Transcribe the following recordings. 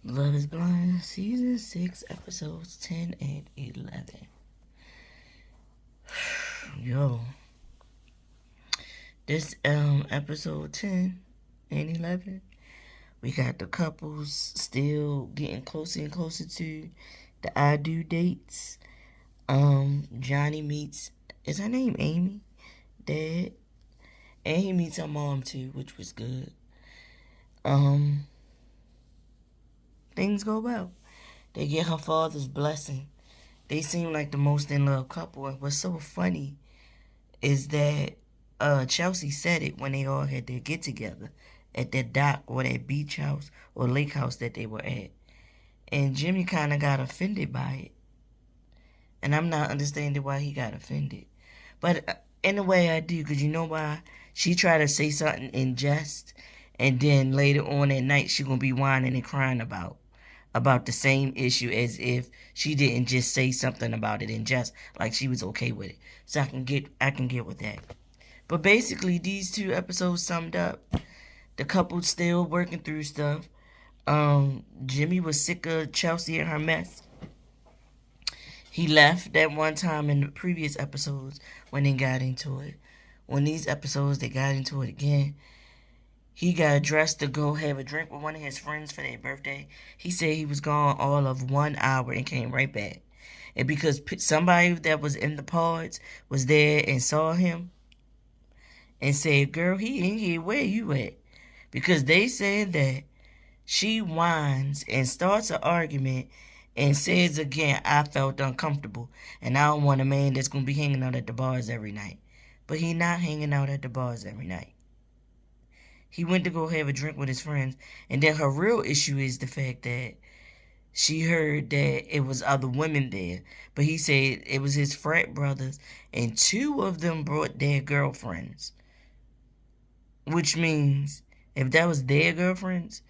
Love is Blind, Season 6, Episodes 10 and 11. Yo, this episode 10 and 11, we got the couples still getting closer and closer to the I do dates. Johnny meets, is her name Amy? Dad. And he meets her mom too, which was good. Um, Things go well. They get her father's blessing. They seem like the most in love couple. And what's so funny is that Chelsea said it when they all had their get together at that dock or that beach house or lake house that they were at. And Jimmy kind of got offended by it. And I'm not understanding why he got offended. But in a way I do, because you know why? She tried to say something in jest, and then later on at night she going to be whining and crying about the same issue as if she didn't just say something about it in jest, like she was okay with it. So I can get with that. But basically these two episodes summed up. The couple still working through stuff. Jimmy was sick of Chelsea and her mess. He left that one time in the previous episodes when they got into it. On these episodes they got into it again. He got dressed to go have a drink with one of his friends for their birthday. He said he was gone all of 1 hour and came right back. And because somebody that was in the pods was there and saw him and said, "Girl, he in here, where you at?" Because they said that she whines and starts an argument and says again, "I felt uncomfortable and I don't want a man that's going to be hanging out at the bars every night." But he not hanging out at the bars every night. He went to go have a drink with his friends. And then her real issue is the fact that she heard that it was other women there. But he said it was his frat brothers, and 2 of them brought their girlfriends. Which means if that was their girlfriends,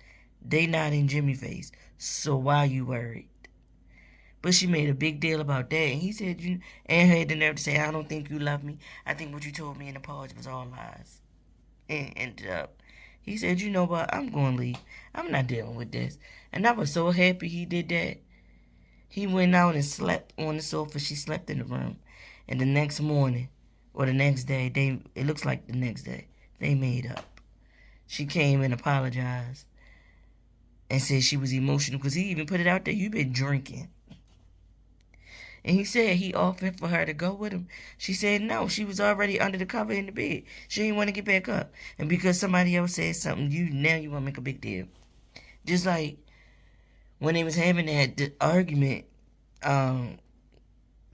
they not in Jimmy face. So why you worried? But she made a big deal about that. And he said, and had the nerve to say, "I don't think you love me. I think what you told me in the pause was all lies." And ended up, he said, "You know what? I'm going to leave. I'm not dealing with this." And I was so happy he did that. He went out and slept on the sofa. She slept in the room. And the next morning, or the next day, it looks like the next day, they made up. She came and apologized and said she was emotional because he even put it out there, "You've been drinking." And he said he offered for her to go with him. She said no. She was already under the cover in the bed. She didn't want to get back up. And because somebody else said something, now you want to make a big deal. Just like when they was having that argument,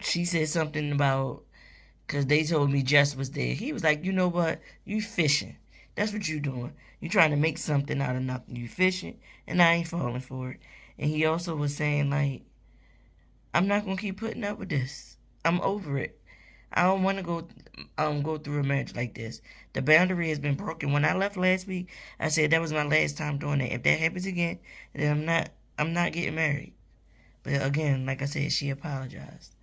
she said something about, because they told me Jess was there. He was like, "You know what? You fishing. That's what you doing. You trying to make something out of nothing. You fishing, and I ain't falling for it." And he also was saying, like, "I'm not gonna keep putting up with this. I'm over it. I don't want to go through a marriage like this. The boundary has been broken. When I left last week, I said that was my last time doing it. If that happens again, then I'm not getting married." But again, like I said, she apologized.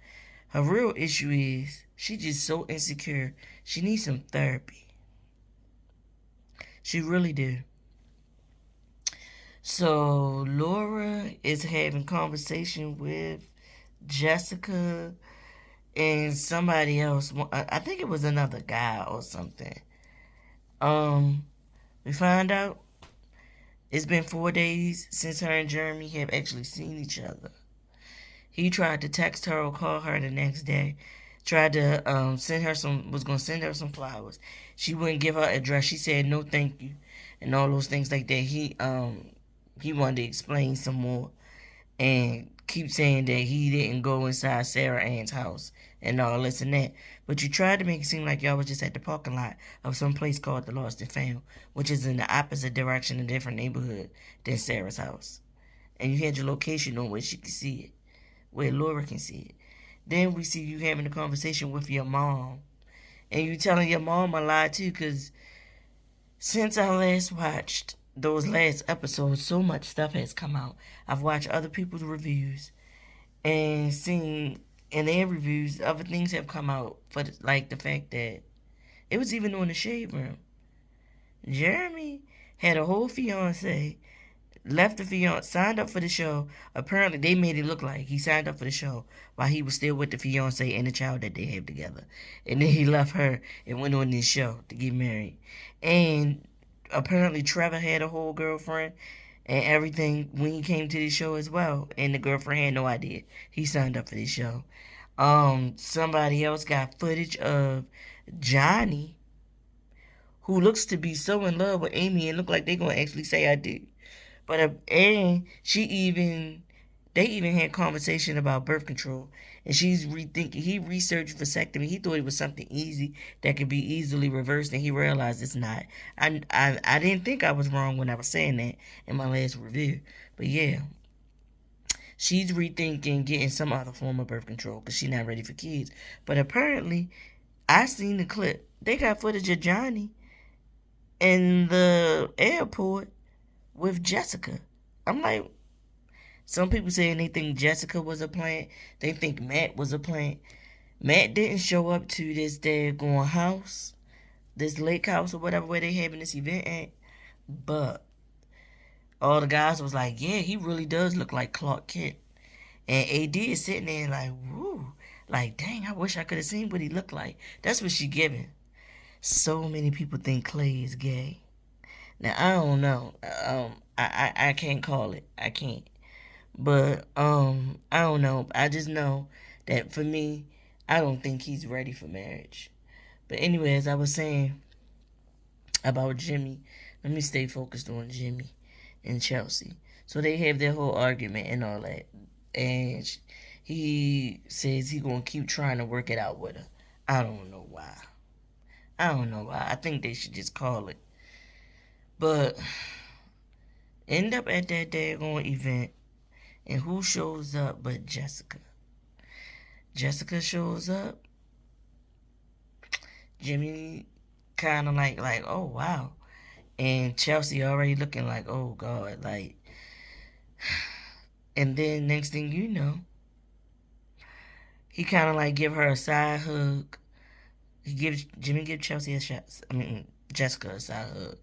Her real issue is she just so insecure. She needs some therapy. She really do. So Laura is having conversation with Jessica and somebody else. I think it was another guy or something. Um, we find out it's been 4 days since her and Jeremy have actually seen each other. He tried to text her or call her the next day. Tried to was gonna send her some flowers. She wouldn't give her address. She said no, thank you, and all those things like that. He wanted to explain some more and keep saying that he didn't go inside Sarah Ann's house and all this and that. But you tried to make it seem like y'all was just at the parking lot of some place called the Lost and Found, which is in the opposite direction, a different neighborhood than Sarah's house. And you had your location on where she could see it, where Laura can see it. Then we see you having a conversation with your mom. And you telling your mom a lie too, because since I last watched those last episodes, so much stuff has come out. I've watched other people's reviews and seen in their reviews other things have come out, for like the fact that it was even on the shade room. Jeremy had a whole fiance left the fiance, signed up for the show. Apparently, they made it look like he signed up for the show while he was still with the fiance and the child that they have together. And then he left her and went on this show to get married. And apparently, Trevor had a whole girlfriend and everything when he came to the show as well. And the girlfriend had no idea he signed up for this show. Somebody else got footage of Johnny, who looks to be so in love with Amy and look like they're gonna actually say I do. But and they even had conversation about birth control, and she's rethinking. He researched vasectomy. He thought it was something easy that could be easily reversed, and he realized it's not. I didn't think I was wrong when I was saying that in my last review, but yeah, she's rethinking getting some other form of birth control because she's not ready for kids. But apparently, I seen the clip. They got footage of Johnny in the airport with Jessica. I'm like, some people saying they think Jessica was a plant. They think Matt was a plant. Matt didn't show up to this daggone house, this lake house or whatever where they having this event at. But all the guys was like, yeah, he really does look like Clark Kent. And AD is sitting there like, woo, like, dang, I wish I could have seen what he looked like. That's what she giving. So many people think Clay is gay. Now I don't know. I can't call it. I can't. But I don't know. I just know that for me, I don't think he's ready for marriage. But anyway, as I was saying about Jimmy, let me stay focused on Jimmy and Chelsea. So they have their whole argument and all that, and he says he gonna keep trying to work it out with her. I don't know why. I don't know why. I think they should just call it. But end up at that daggone event, and who shows up but Jessica? Jessica shows up. Jimmy kind of like, oh wow. And Chelsea already looking like, oh God, like. And then next thing you know, he kind of like give her a side hug. Jimmy give Chelsea a shot. Jessica a side hug,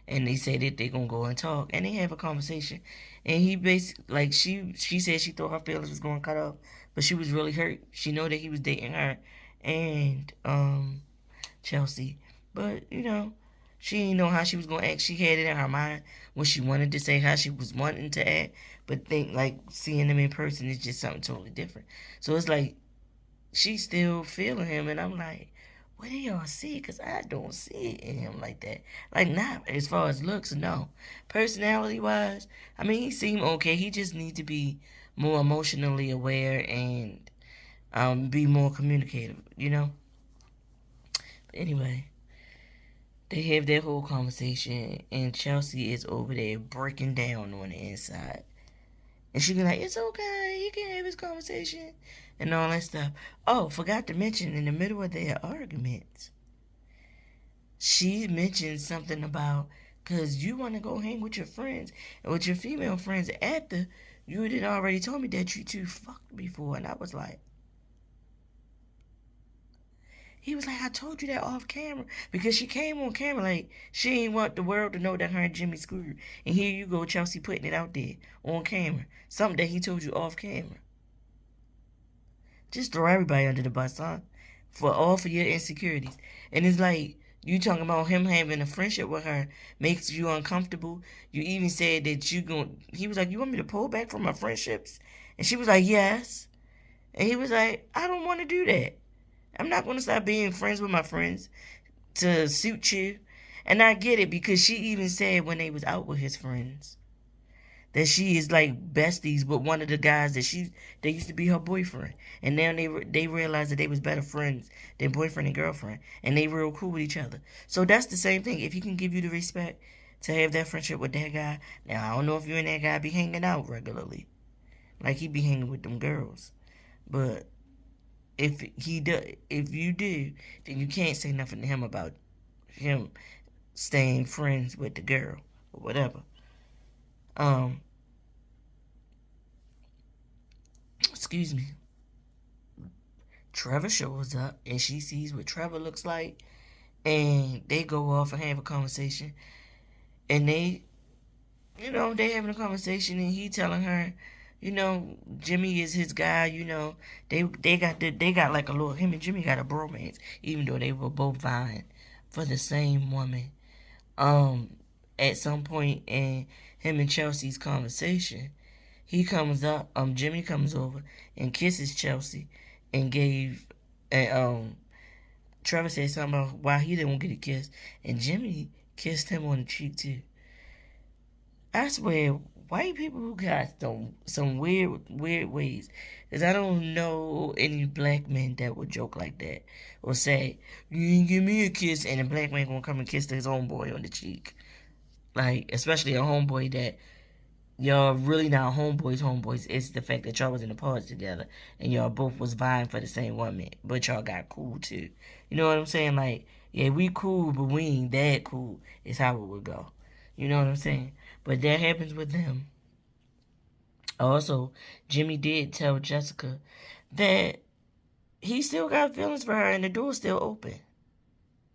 and they say that they gonna go and talk, and they have a conversation. And he basically like she said she thought her feelings was gonna cut off, but she was really hurt. She know that he was dating her and Chelsea, but you know she didn't know how she was gonna act. She had it in her mind when she wanted to say how she was wanting to act, but think like seeing them in person is just something totally different. So it's like she's still feeling him, and I'm like, what do y'all see? Because I don't see it in him like that. Like, not as far as looks, no. Personality-wise, I mean, he seemed okay. He just needs to be more emotionally aware and be more communicative, you know? But anyway, they have their whole conversation, and Chelsea is over there breaking down on the inside. And she be like, it's okay, he can have his conversation, and all that stuff. Oh, forgot to mention, in the middle of their arguments, she mentioned something about, because you want to go hang with your friends, and with your female friends after you had already told me that you two fucked before. And I was like, he was like, I told you that off camera. Because she came on camera like she ain't want the world to know that her and Jimmy screwed. And here you go, Chelsea putting it out there on camera. Something that he told you off camera. Just throw everybody under the bus, huh? For your insecurities. And it's like, you talking about him having a friendship with her makes you uncomfortable. You even said that he was like, you want me to pull back from my friendships? And she was like, yes. And he was like, I don't want to do that. I'm not going to stop being friends with my friends to suit you. And I get it, because she even said when they was out with his friends that she is like besties with one of the guys that used to be her boyfriend. And now they realized that they was better friends than boyfriend and girlfriend. And they real cool with each other. So that's the same thing. If he can give you the respect to have that friendship with that guy. Now, I don't know if you and that guy be hanging out regularly. Like he be hanging with them girls. But if you do, then you can't say nothing to him about him staying friends with the girl or whatever. Excuse me. Trevor shows up and she sees what Trevor looks like, and they go off and have a conversation, and they they having a conversation and he telling her, Jimmy is his guy. They got like a little, him and Jimmy got a bromance, even though they were both vying for the same woman. At some point in him and Chelsea's conversation, Jimmy comes over and kisses Chelsea, and Trevor said something about why he didn't get a kiss, and Jimmy kissed him on the cheek too. I swear, white people who got some weird ways. Cause I don't know any black men that would joke like that or say, "You didn't give me a kiss," and a black man gonna come and kiss his homeboy on the cheek. Like, especially a homeboy that y'all really not homeboys. It's the fact that y'all was in the pods together and y'all both was vying for the same woman, but y'all got cool too. You know what I'm saying? Like, yeah, we cool, but we ain't that cool. Is how it would go. You know what I'm saying? But that happens with them. Also, Jimmy did tell Jessica that he still got feelings for her and the door's still open.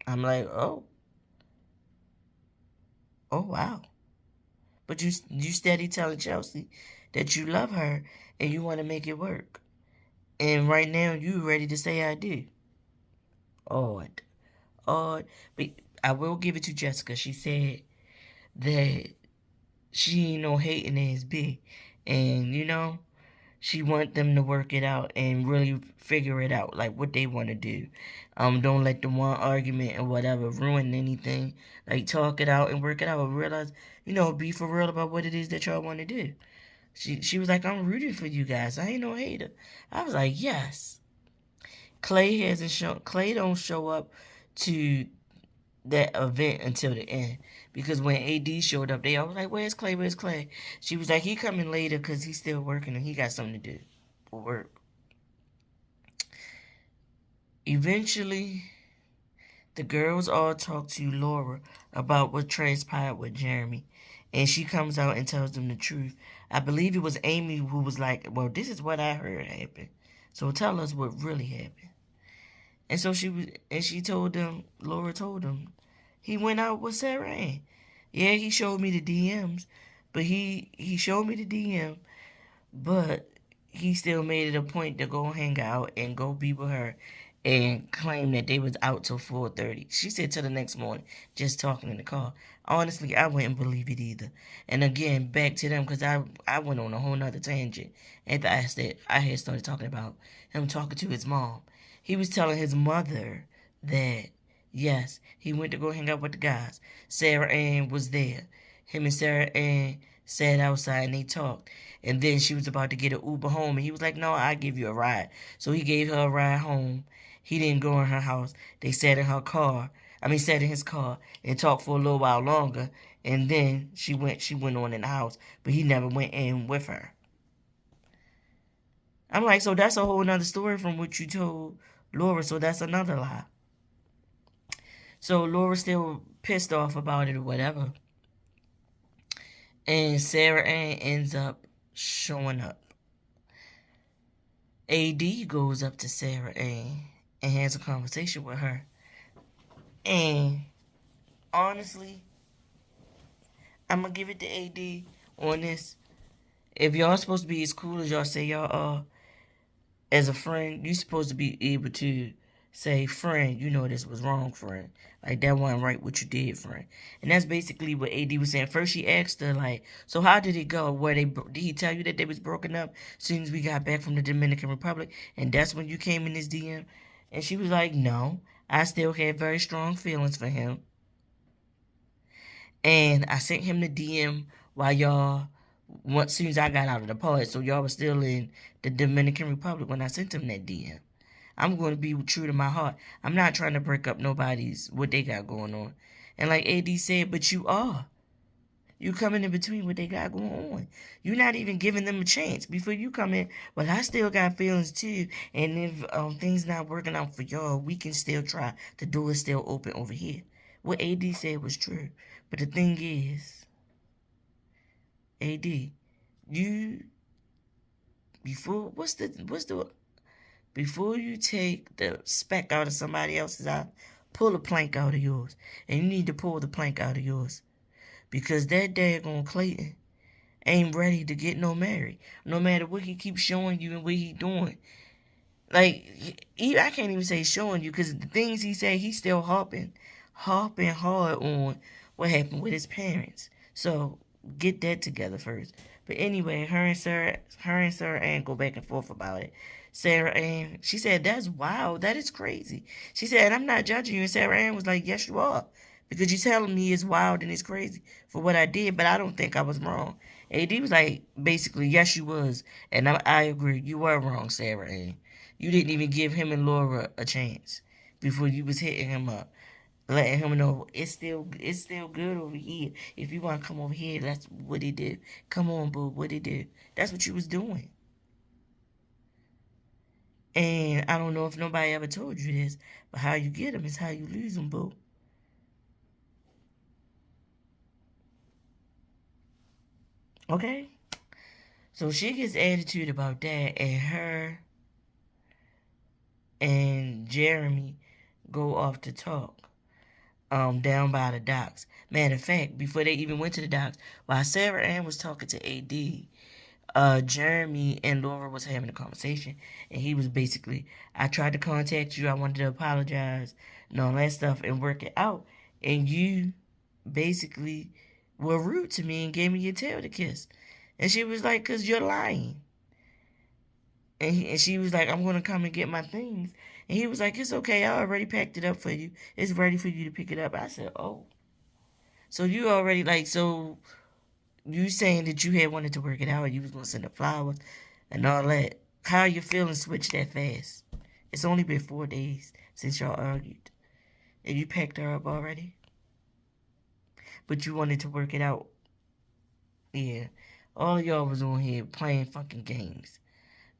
I'm like, oh wow. But you steady telling Chelsea that you love her and you want to make it work. And right now you ready to say I do. Odd. But I will give it to Jessica. She said that she ain't no hating ass bitch. And she want them to work it out and really figure it out, like what they want to do. Don't let the one argument or whatever ruin anything. Like, talk it out and work it out. But realize, be for real about what it is that y'all want to do. She was like, I'm rooting for you guys. I ain't no hater. I was like, yes. Clay don't show up to that event until the end. Because when AD showed up, they all was like, where's Clay? She was like, he coming later because he's still working and he got something to do for work. Eventually, the girls all talk to Laura about what transpired with Jeremy. And she comes out and tells them the truth. I believe it was Amy who was like, well, this is what I heard happen. So tell us what really happened. And so she told them, Laura told them, he went out with Sarah Ann. Yeah, he showed me the DMs, but he showed me the DM, but he still made it a point to go hang out and go be with her and claim that they was out till 4:30. She said till the next morning, just talking in the car. Honestly, I wouldn't believe it either. And again, back to them, because I went on a whole nother tangent after I had started talking about him talking to his mom. He was telling his mother that, yes, he went to go hang out with the guys. Sarah Ann was there. Him and Sarah Ann sat outside and they talked. And then she was about to get an Uber home. And he was like, no, I'll give you a ride. So he gave her a ride home. He didn't go in her house. They sat in his car and talked for a little while longer. And then she went on in the house. But he never went in with her. I'm like, so that's a whole nother story from what you told Laura. So that's another lie. So Laura's still pissed off about it or whatever. And Sarah Ann ends up showing up. AD goes up to Sarah Ann and has a conversation with her. And honestly, I'm going to give it to AD on this. If y'all supposed to be as cool as y'all say y'all are, as a friend, you're supposed to be able to say, friend, this was wrong, friend. Like, that wasn't right what you did, friend. And that's basically what AD was saying. First, she asked her, like, so how did it go? Did he tell you that they was broken up as soon as we got back from the Dominican Republic? And that's when you came in his DM? And she was like, no, I still had very strong feelings for him. And I sent him the DM while as soon as I got out of the pod. So y'all was still in the Dominican Republic when I sent him that DM. I'm going to be true to my heart. I'm not trying to break up what they got going on. And like AD said, but you are. You coming in between what they got going on. You're not even giving them a chance. Before you come in, well, I still got feelings too. And if things not working out for y'all, we can still try. The door is still open over here. What AD said was true. But the thing is, AD, before you take the speck out of somebody else's eye, pull a plank out of yours. And you need to pull the plank out of yours. because that daggone Clayton ain't ready to get no married. No matter what he keeps showing you and what he doing. Like, I can't even say showing you, because the things he said, he's still harping hard on what happened with his parents. So, get that together first. But anyway, her and Sarah Ann go back and forth about it. Sarah Ann, she said, that's wild. That is crazy. She said, I'm not judging you. And Sarah Ann was like, yes, you are. Because you're telling me it's wild and it's crazy for what I did, but I don't think I was wrong. AD was like, basically, yes, you was. And I agree. You were wrong, Sarah Ann. You didn't even give him and Laura a chance before you was hitting him up, letting him know it's still good over here. If you want to come over here, that's what he did. Come on, boo, what he did. That's what you was doing. And I don't know if nobody ever told you this, but how you get them is how you lose them, boo. Okay? So she gets attitude about that, and her and Jeremy go off to talk down by the docks. Matter of fact, before they even went to the docks, while Sarah Ann was talking to AD, Jeremy and Laura was having a conversation, and he was basically, I tried to contact you, I wanted to apologize, and all that stuff, and work it out, and you basically were rude to me and gave me your tail to kiss. And she was like, because you're lying. And she was like, I'm going to come and get my things. And he was like, it's okay. I already packed it up for you. It's ready for you to pick it up. I said, oh. So you already, like, so you saying that you had wanted to work it out and you was going to send her flowers and all that. How your feelings switched that fast? It's only been 4 days since y'all argued. And you packed her up already? But you wanted to work it out. Yeah. All of y'all was on here playing fucking games.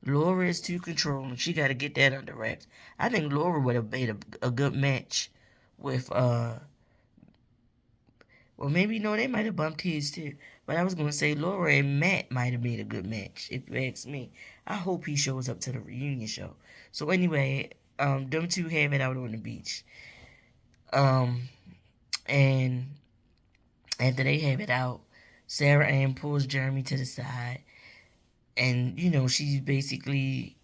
Laura is too controlling. She got to get that under wraps. I think Laura would have made a good match with, well, maybe, no, they might have bumped his too. But I was going to say Laura and Matt might have made a good match, if you ask me. I hope he shows up to the reunion show. So anyway, them two have it out on the beach. And after they have it out, Sarah Ann pulls Jeremy to the side. And, you know, she's basically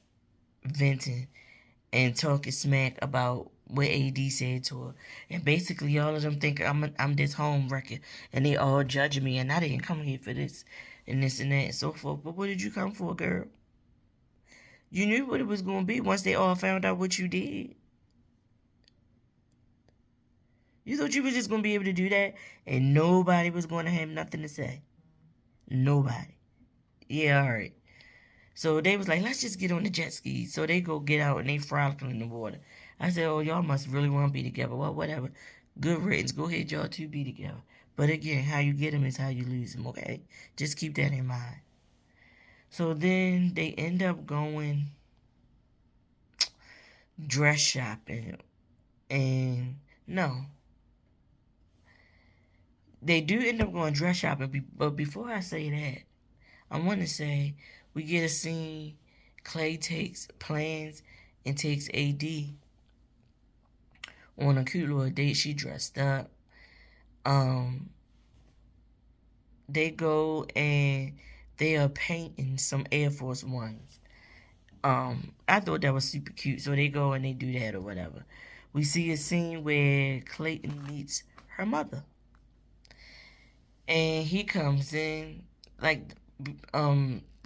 venting and talking smack about what AD said to her. And basically all of them think I'm this home wrecker. And they all judging me. And I didn't come here for this and this and that and so forth. But what did you come for, girl? You knew what it was going to be once they all found out what you did. You thought you was just going to be able to do that and nobody was going to have nothing to say. Nobody. Yeah, all right. So they was like, let's just get on the jet ski. So they go get out and they frolicking in the water. I said, oh, y'all must really want to be together. Well, whatever. Good riddance. Go ahead, y'all two be together. But again, how you get them is how you lose them, okay? Just keep that in mind. So then they end up going dress shopping. And no. They do end up going dress shopping. But before I say that, I want to say we get a scene. Clay takes plans and takes AD on a cute little date. She dressed up. They go and they are painting some Air Force Ones. I thought that was super cute. So they go and they do that or whatever. We see a scene where Clayton meets her mother. And he comes in, like,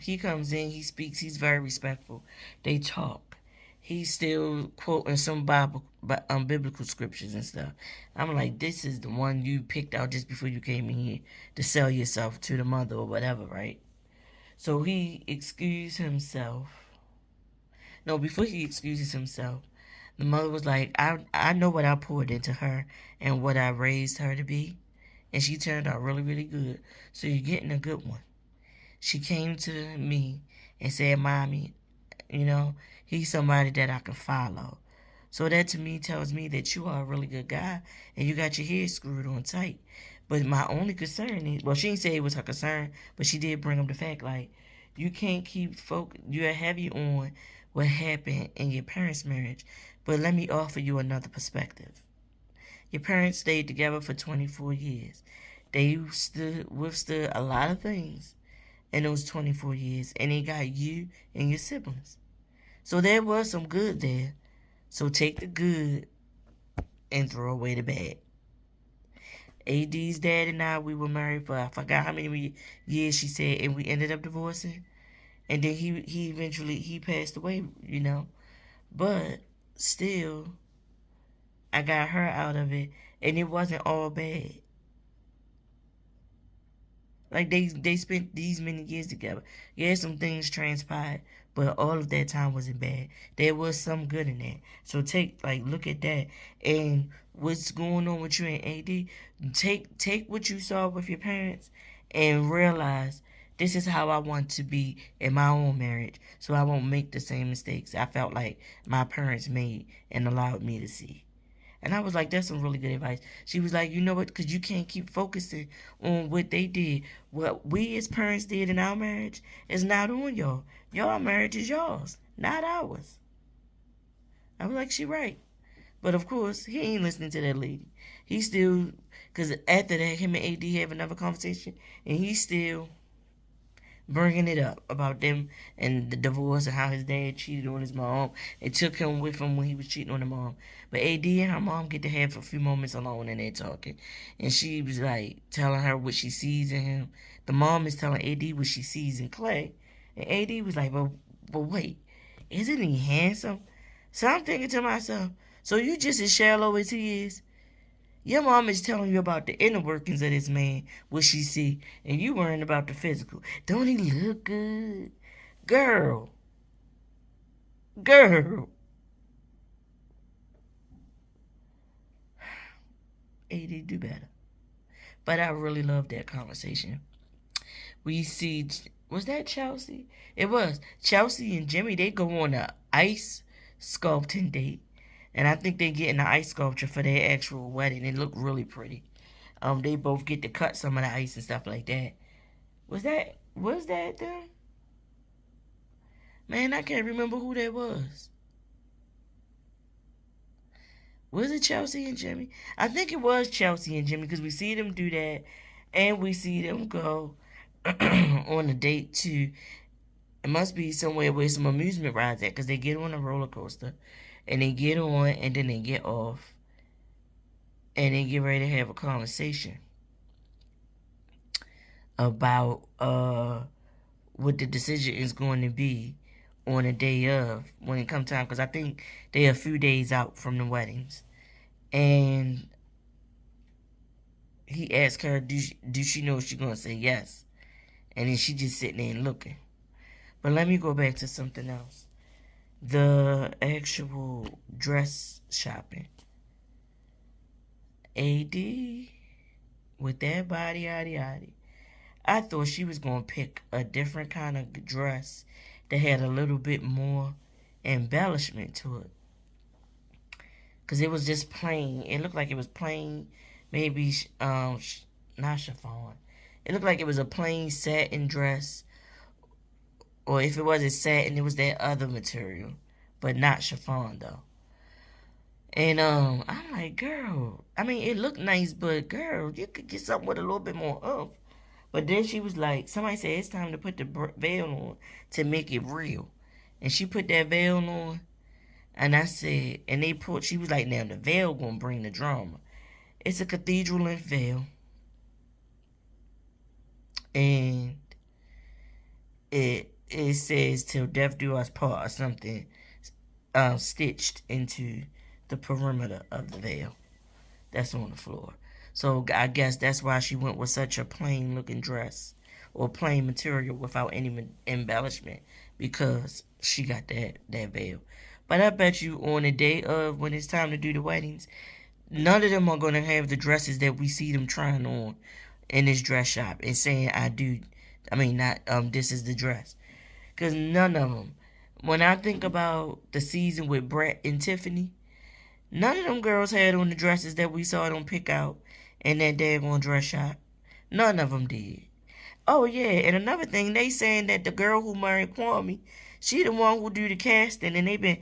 he comes in, he speaks, he's very respectful. They talk. He's still quoting some biblical scriptures and stuff. I'm like, this is the one you picked out just before you came in here to sell yourself to the mother or whatever, right? So he excused himself. No, before he excuses himself, the mother was like, I know what I poured into her and what I raised her to be. And she turned out really, really good. So you're getting a good one. She came to me and said, Mommy, you know, he's somebody that I can follow. So that to me tells me that you are a really good guy and you got your head screwed on tight. But my only concern is, well, she didn't say it was her concern, but she did bring up the fact, like, you can't keep you're heavy on what happened in your parents' marriage. But let me offer you another perspective. Your parents stayed together for 24 years. They withstood a lot of things in those 24 years, and they got you and your siblings. So there was some good there. So take the good and throw away the bad. AD's dad and I, we were married for, I forgot how many years she said, and we ended up divorcing. And then he eventually, he passed away, you know. But still, I got her out of it, and it wasn't all bad. Like, they spent these many years together. Yeah, some things transpired, but all of that time wasn't bad. There was some good in that. So look at that. And what's going on with you and AD, take what you saw with your parents and realize this is how I want to be in my own marriage, so I won't make the same mistakes I felt like my parents made and allowed me to see. And I was like, that's some really good advice. She was like, you know what? Because you can't keep focusing on what they did. What we as parents did in our marriage is not on y'all. Y'all marriage is yours, not ours. I was like, she right. But of course, he ain't listening to that lady. He still, because after that, him and AD have another conversation, and he still bringing it up about them and the divorce and how his dad cheated on his mom and took him with him when he was cheating on the mom. But AD and her mom get to have a few moments alone and they're talking. And she was like telling her what she sees in him. The mom is telling AD what she sees in Clay. And AD was like, but wait, isn't he handsome? So I'm thinking to myself, so you just as shallow as he is? Your mom is telling you about the inner workings of this man, what she see, and you worrying about the physical. Don't he look good? Girl. AD, do better. But I really love that conversation. We see, was that Chelsea? It was. Chelsea and Jimmy, they go on a ice sculpting date. And I think they get an ice sculpture for their actual wedding. It looked really pretty. They both get to cut some of the ice and stuff like that. Was that them? Man, I can't remember who that was. Was it Chelsea and Jimmy? I think it was Chelsea and Jimmy because we see them do that. And we see them go on a date to, it must be somewhere where some amusement rides at because they get on a roller coaster. And they get on and then they get off. And they get ready to have a conversation about what the decision is going to be on the day of when it comes time. Because I think they're a few days out from the weddings. And he asked her, do she know she's going to say yes? And then she just sitting there and looking. But let me go back to something else. The actual dress shopping. AD, with that body, yaddy. I thought she was going to pick a different kind of dress that had a little bit more embellishment to it. Because it was just plain. It looked like it was plain, maybe, not chiffon. It looked like it was a plain satin dress. Or if it wasn't satin, it was that other material. But not chiffon, though. And I'm like, girl. I mean, it looked nice, but girl, you could get something with a little bit more oomph. But then she was like, somebody said it's time to put the veil on to make it real. And she put that veil on. And I said, and she was like, now the veil gonna bring the drama. It's a cathedral length veil. And it says till death do us part or something stitched into the perimeter of the veil that's on the floor. So I guess that's why she went with such a plain looking dress or plain material without any embellishment, because she got that veil. But I bet you on the day of when it's time to do the weddings, none of them are going to have the dresses that we see them trying on in this dress shop and saying this is the dress. Because none of them. When I think about the season with Brett and Tiffany, none of them girls had on the dresses that we saw them pick out in that daggone dress shop. None of them did. Oh, yeah, and another thing, they saying that the girl who married Kwame, she the one who do the casting, and they been,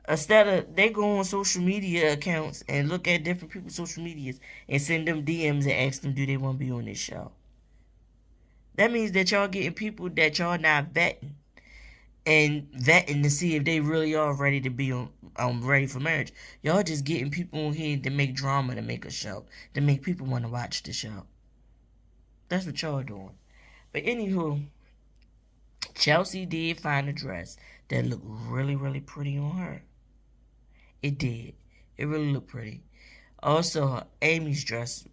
Instead of they go on social media accounts and look at different people's social medias and send them DMs and ask them do they want to be on this show. That means that y'all getting people that y'all not vetting to see if they really are ready to be ready for marriage. Y'all just getting people on here to make drama, to make a show, to make people want to watch the show. That's what y'all doing. But anywho, Chelsea did find a dress that looked really, really pretty on her. It did. It really looked pretty. Also, Amy's dress,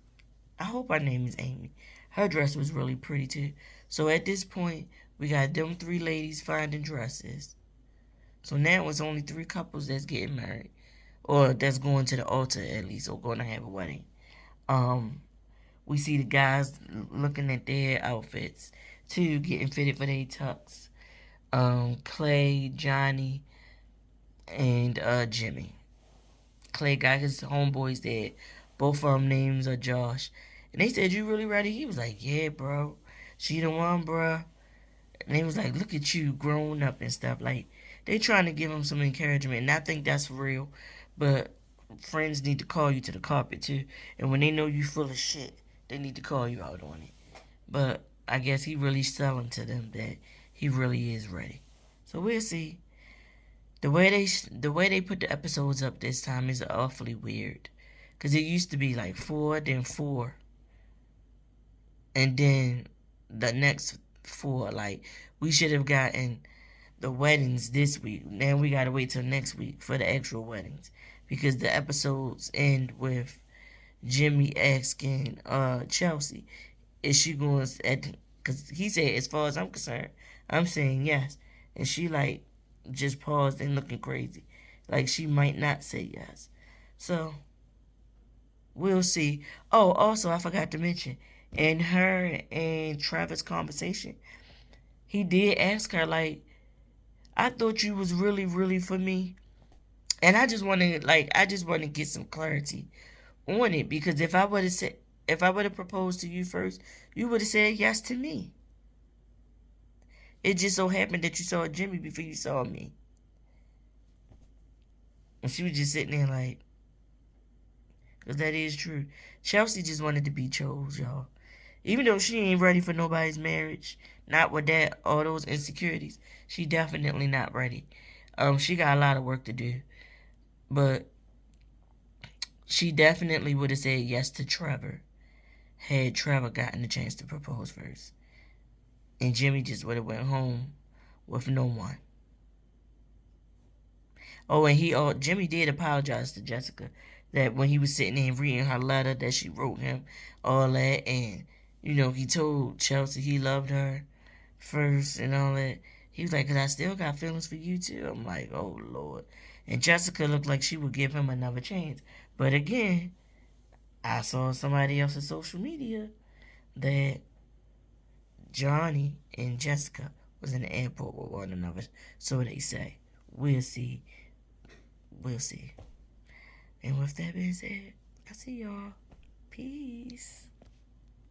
I hope her name is Amy. Her dress was really pretty too. So at this point, we got them 3 ladies finding dresses. So now it's only 3 couples that's getting married. Or that's going to the altar at least, or going to have a wedding. We see the guys looking at their outfits too, getting fitted for their tux. Clay, Johnny, and Jimmy. Clay got his homeboys there. Both of them names are Josh. And they said, "You really ready?" He was like, "Yeah, bro. She the one, bro." And they was like, "Look at you growing up and stuff." Like, they trying to give him some encouragement. And I think that's real. But friends need to call you to the carpet, too. And when they know you full of shit, they need to call you out on it. But I guess he really selling to them that he really is ready. So we'll see. The way they put the episodes up this time is awfully weird. Cause it used to be like 4, then 4, and then the next 4. Like, we should have gotten the weddings this week. Now we gotta wait till next week for the actual weddings. Because the episodes end with Jimmy asking Chelsea, is she going at, cause he said, as far as I'm concerned, I'm saying yes. And she like just paused and looking crazy. Like she might not say yes. So we'll see. Oh, also I forgot to mention, in her and Travis' conversation, he did ask her like, "I thought you was really, really for me." And I just want to get some clarity on it, because if I would have proposed to you first, you would have said yes to me. It just so happened that you saw Jimmy before you saw me. And she was just sitting there like, because that is true. Chelsea just wanted to be chose, y'all. Even though she ain't ready for nobody's marriage, not with that, all those insecurities, she definitely not ready. She got a lot of work to do. But she definitely would have said yes to Trevor had Trevor gotten the chance to propose first. And Jimmy just would have went home with no one. Oh, and Jimmy did apologize to Jessica that when he was sitting there reading her letter that she wrote him, all that, and he told Chelsea he loved her first and all that. He was like, "'Cause I still got feelings for you too." I'm like, oh Lord. And Jessica looked like she would give him another chance. But again, I saw somebody else's social media that Johnny and Jessica was in the airport with one another. So they say. We'll see. We'll see. And with that being said, I see y'all. Peace.